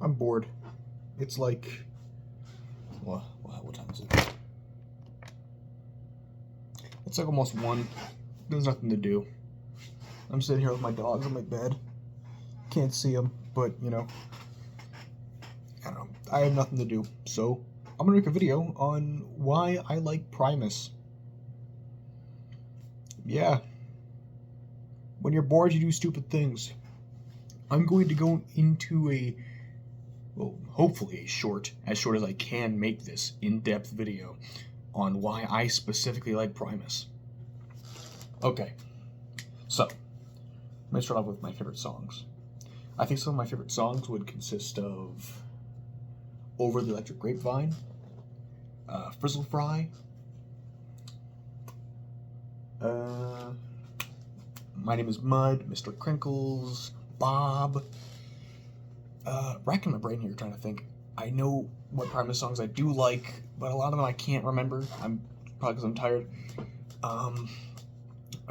I'm bored. It's like... what time is it? It's like almost 1. There's nothing to do. I'm sitting here with my dogs on my bed. Can't see them, but, you know, I don't know. I have nothing to do, so I'm gonna make a video on why I like Primus. Yeah. When you're bored, you do stupid things. I'm going to go into a, well, hopefully as short as I can make this in-depth video on why I specifically like Primus. Okay, so, let me start off with my favorite songs. I think some of my favorite songs would consist of Over the Electric Grapevine, Frizzle Fry, My Name is Mud, Mr. Crinkles, Bob. Racking my brain here trying to think. I know what Primus songs I do like, but a lot of them I can't remember. I'm probably because I'm tired. I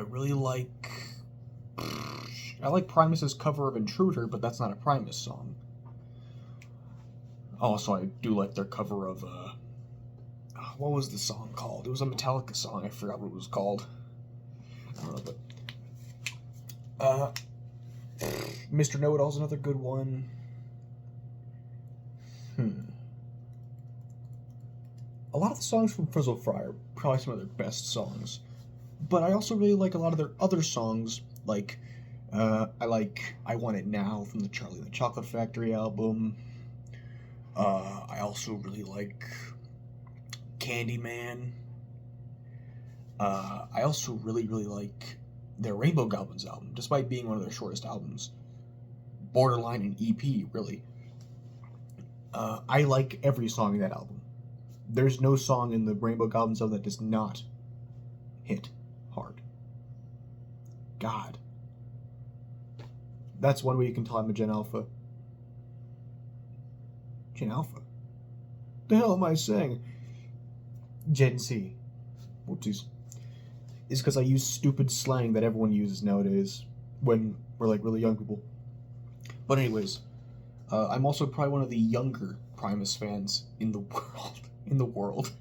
really like... I like Primus's cover of Intruder, but that's not a Primus song. Also, I do like their cover of, what was the song called? It was a Metallica song. I forgot what it was called. I don't know, but... Mr. Know-It-All's another good one. A lot of the songs from Frizzle Fry are probably some of their best songs. But I also really like a lot of their other songs, like, I like I Want It Now from the Charlie and the Chocolate Factory album. I also really like Candyman. I also really like their Rainbow Goblins album, despite being one of their shortest albums. Borderline an EP, really. I like every song in that album. There's no song in the Rainbow Goblins album that does not hit hard. God. That's one way you can tell I'm a Gen Alpha. Gen Alpha? The hell am I saying? Gen C. Whoopsies. Is because I use stupid slang that everyone uses nowadays when we're like really young people. But anyways, I'm also probably one of the younger Primus fans in the world.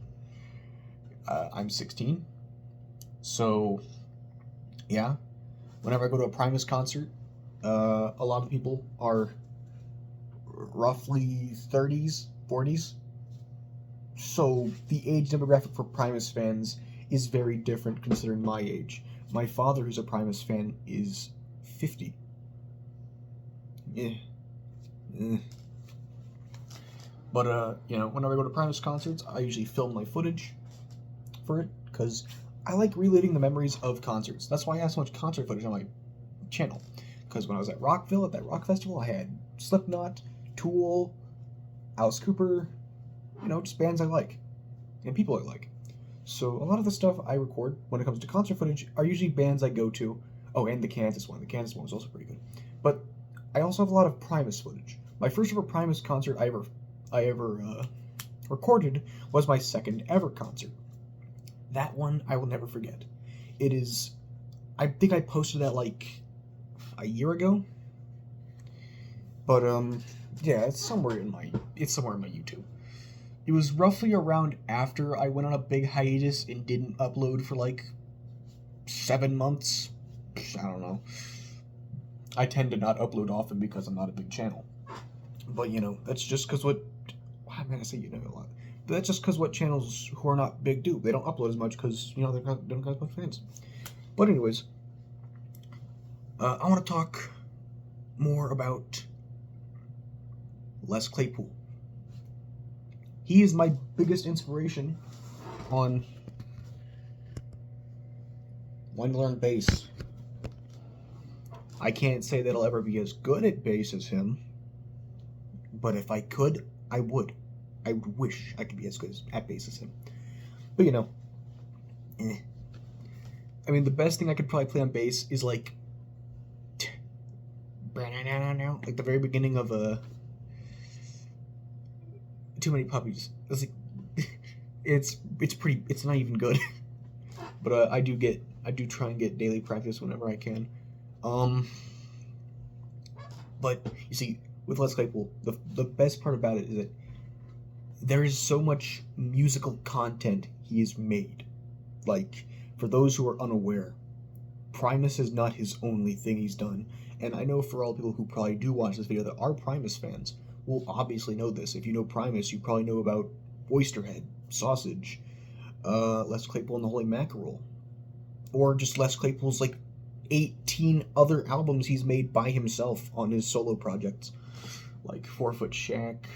I'm 16. So, yeah. Whenever I go to a Primus concert, a lot of people are roughly 30s, 40s. So the age demographic for Primus fans is very different considering my age. My father, who's a Primus fan, is 50. But, you know, whenever I go to Primus concerts, I usually film my footage for it, because I like reliving the memories of concerts. That's why I have so much concert footage on my channel. Because when I was at Rockville, at that rock festival, I had Slipknot, Tool, Alice Cooper, you know, just bands I like, and people I like. So a lot of the stuff I record when it comes to concert footage are usually bands I go to. Oh, and the Kansas one. The Kansas one was also pretty good. But I also have a lot of Primus footage. My first ever Primus concert I ever recorded was my second ever concert. That one I will never forget. It is, I think I posted that like a year ago. But yeah, it's somewhere in my YouTube. It was roughly around after I went on a big hiatus and didn't upload for like 7 months. I don't know. I tend to not upload often because I'm not a big channel. But, you know, that's just because what... I'm going to say you know a lot. But that's just because what channels who are not big do. They don't upload as much because, you know, they don't got as much fans. But anyways, I want to talk more about Les Claypool. He is my biggest inspiration on wanting to learn bass. I can't say that I'll ever be as good at bass as him, but if I could, I would. I would wish I could be as good at bass as him. But, you know, I mean, the best thing I could probably play on bass is, like the very beginning of Too Many Puppies. It's like, it's not even good. But I do try and get daily practice whenever I can. But you see, with Les Claypool, the best part about it is that there is so much musical content he's made. Like, for those who are unaware, Primus is not his only thing he's done. And I know for all people who probably do watch this video that are Primus fans will obviously know this. If you know Primus, you probably know about Oysterhead, Sausage, Les Claypool and the Holy Mackerel, or just Les Claypool's like 18 other albums he's made by himself on his solo projects, like 4-Foot Shack,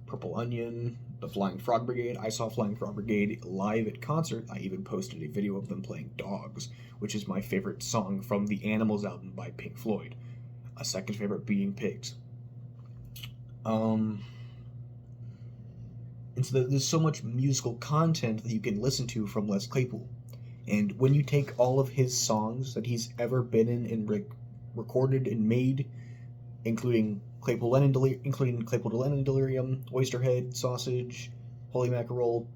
Purple Onion, the Flying Frog Brigade. I saw Flying Frog Brigade live at concert. I even posted a video of them playing Dogs, which is my favorite song from the Animals album by Pink Floyd. A second favorite being Pigs. And so there's so much musical content that you can listen to from Les Claypool. And when you take all of his songs that he's ever been in and recorded and made, including Claypool to Lennon Delirium, Oysterhead, Sausage, Holy Mackerel,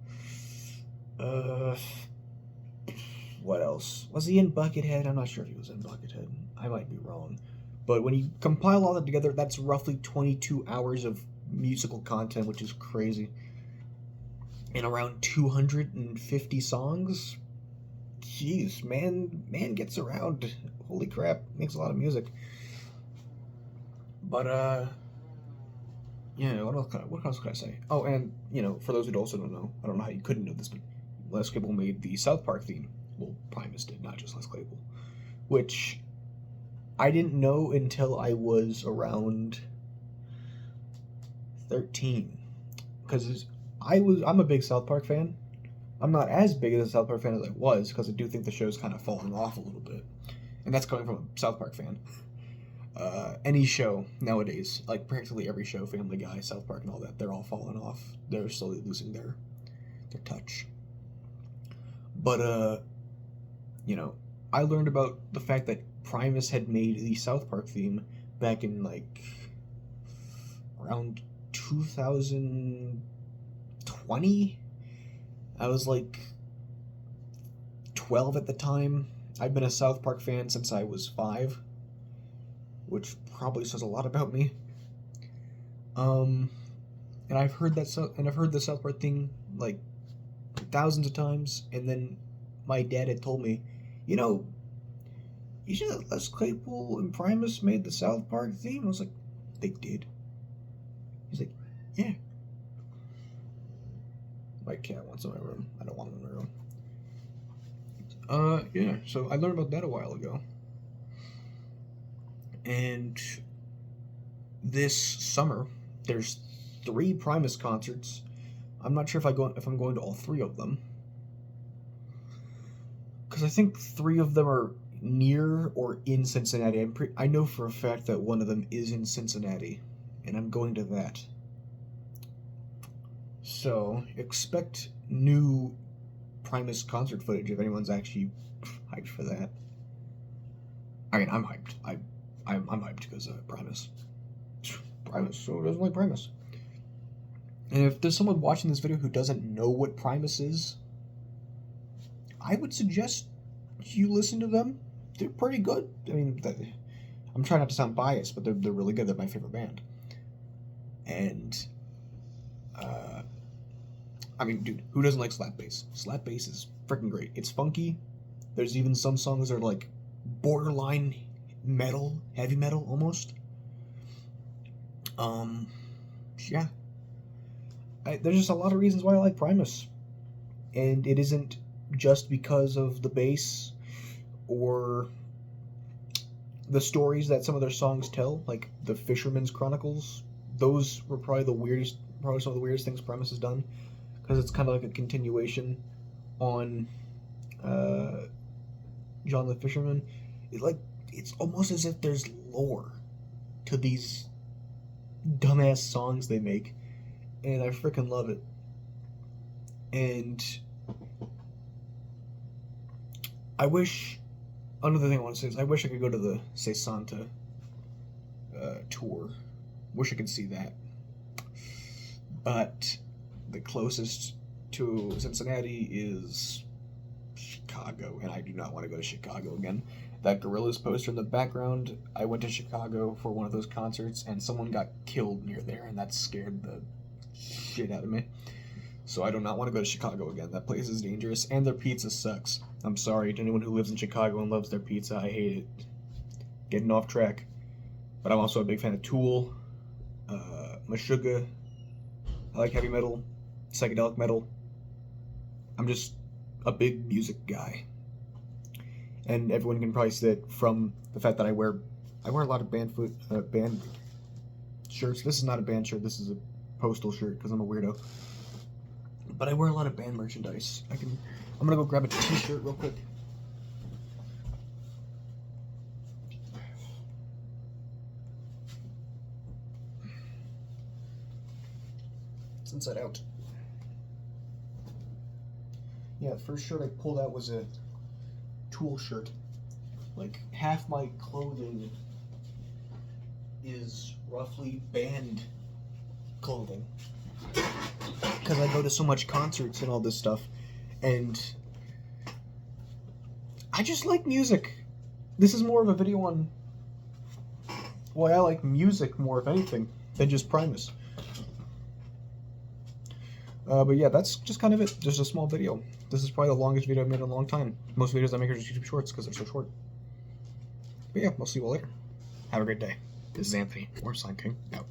what else? Was he in Buckethead? I'm not sure if he was in Buckethead. I might be wrong. But when you compile all that together, that's roughly 22 hours of musical content, which is crazy. And around 250 songs? Jeez, man gets around. Holy crap, makes a lot of music. But, what else could I say? Oh, and, for those who also don't know, I don't know how you couldn't know this, but Les Claypool made the South Park theme. Well, Primus did, not just Les Claypool. Which I didn't know until I was around 13. Because I'm a big South Park fan. I'm not as big as a South Park fan as I was, because I do think the show's kind of falling off a little bit. And that's coming from a South Park fan. Any show nowadays, like practically every show, Family Guy, South Park, and all that, they're all falling off. They're slowly losing their touch. But, I learned about the fact that Primus had made the South Park theme back in, around 2020? I was, 12 at the time. I'd been a South Park fan since I was 5. Which probably says a lot about me. And I've heard the South Park thing thousands of times, and then my dad had told me, you know that Les Claypool and Primus made the South Park theme? I was like, they did? He's like, yeah. My cat wants in my room. I don't want him in my room. Yeah, so I learned about that a while ago. And this summer, there's 3 Primus concerts. I'm not sure if I'm going to all 3 of them, because I think 3 of them are near or in Cincinnati. I know for a fact that one of them is in Cincinnati, and I'm going to that. So expect new Primus concert footage if anyone's actually hyped for that. I mean, I'm hyped. I'm hyped because of Primus. Primus, who doesn't like Primus? And if there's someone watching this video who doesn't know what Primus is, I would suggest you listen to them. They're pretty good. I mean, I'm trying not to sound biased, but they're really good. They're my favorite band. And, I mean, dude, who doesn't like slap bass? Slap bass is freaking great. It's funky. There's even some songs that are borderline metal, heavy metal almost. Yeah. There's just a lot of reasons why I like Primus. And it isn't just because of the bass or the stories that some of their songs tell, like the Fisherman's Chronicles. Those were probably some of the weirdest things Primus has done, because it's kind of like a continuation on John the Fisherman. It's almost as if there's lore to these dumbass songs they make, and I freaking love it. And another thing I want to say is I wish I could go to the Se Santa tour. Wish I could see that. But the closest to Cincinnati is Chicago, and I do not want to go to Chicago again. that Gorillaz poster in the background. I went to Chicago for one of those concerts, and someone got killed near there, and that scared the shit out of me. So I do not want to go to Chicago again. That place is dangerous, and their pizza sucks. I'm sorry to anyone who lives in Chicago and loves their pizza. I hate it. Getting off track. But I'm also a big fan of Tool, Meshuggah. I like heavy metal, psychedelic metal. I'm just a big music guy. And everyone can probably see that from the fact that I wear a lot of band shirts. This is not a band shirt. This is a postal shirt because I'm a weirdo. But I wear a lot of band merchandise. I'm gonna go grab a t-shirt real quick. It's inside out. Yeah, the first shirt I pulled out was a Tool shirt. Like, half my clothing is roughly band clothing. Because I go to so much concerts and all this stuff. And I just like music. This is more of a video on why I like music more, if anything, than just Primus. But yeah, that's just kind of it. Just a small video. This is probably the longest video I've made in a long time. Most videos I make are just YouTube Shorts because they're so short. But yeah, we'll see you all later. Have a great day. This is Anthony, or Slime King, out.